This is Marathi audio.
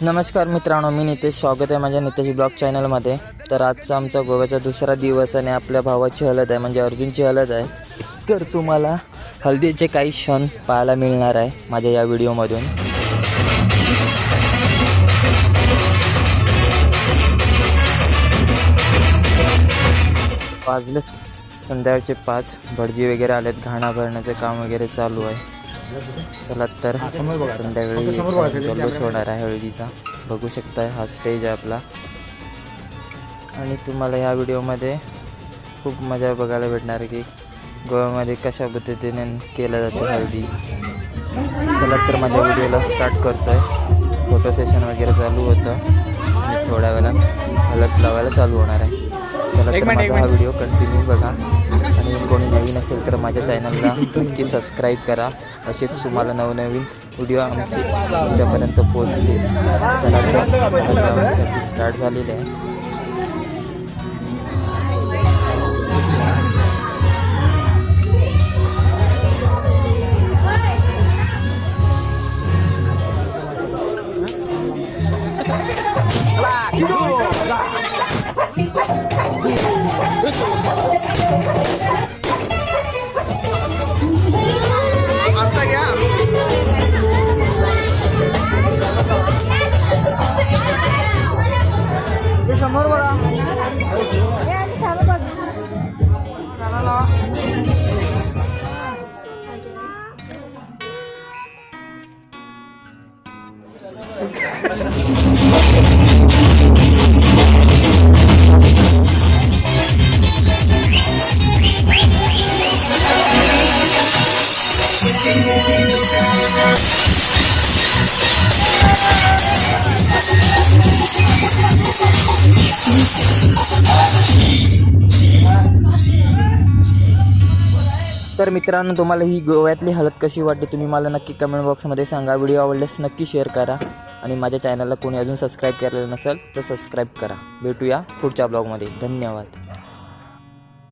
नमस्कार मित्रांनो, मी नितेश. स्वागत आहे माझ्या नितेश ब्लॉग चॅनलमध्ये. तर आजचा आमचा गोव्याचा दुसरा दिवस आणि आपल्या भावाची हळद आहे, म्हणजे अर्जुनची हळद आहे. तर तुम्हाला हळदीचे काही क्षण पाहायला मिळणार आहे माझ्या या व्हिडिओमधून. वाजले संध्याकाळचे 5. भटजी वगैरे आलेत, घाणा भरण्याचे काम वगैरे चालू आहे. चला तर संध्याकाळी जल्लोष होणार आहे हळदीचा. बघू शकताय, हा स्टेज आहे आपला. आणि तुम्हाला ह्या व्हिडिओमध्ये खूप मजा बघायला भेटणार आहे की गोव्यामध्ये कशा पद्धतीने केलं जातं हळदी. चला तर माझ्या व्हिडिओला स्टार्ट करतो आहे. फोटो सेशन वगैरे चालू होतं. थोड्या वेळात हळद लावायला चालू होणार आहे. चला तर माझा हा व्हिडिओ कंटिन्यू बघा. आणि कोणी नवीन असेल तर माझ्या चॅनलला नक्की सबस्क्राईब करा. असेच तुम्हाला नवनवीन व्हिडिओ आमचे तुमच्यापर्यंत पोहोचतील. चला तर हळद लावण्यासाठी स्टार्ट झालेले आहे. समोर बघा. तर मित्रांनो, तुम्हाला ही गोव्यातली हळद कशी वाटली तुम्ही मला नक्की कमेंट बॉक्समध्ये सांगा. व्हिडिओ आवडल्यास नक्की शेअर करा. आणि माझ्या चॅनलला कोणी अजून सबस्क्राईब केलेलं नसेल तर सबस्क्राईब करा. भेटूया पुढच्या ब्लॉगमध्ये. धन्यवाद.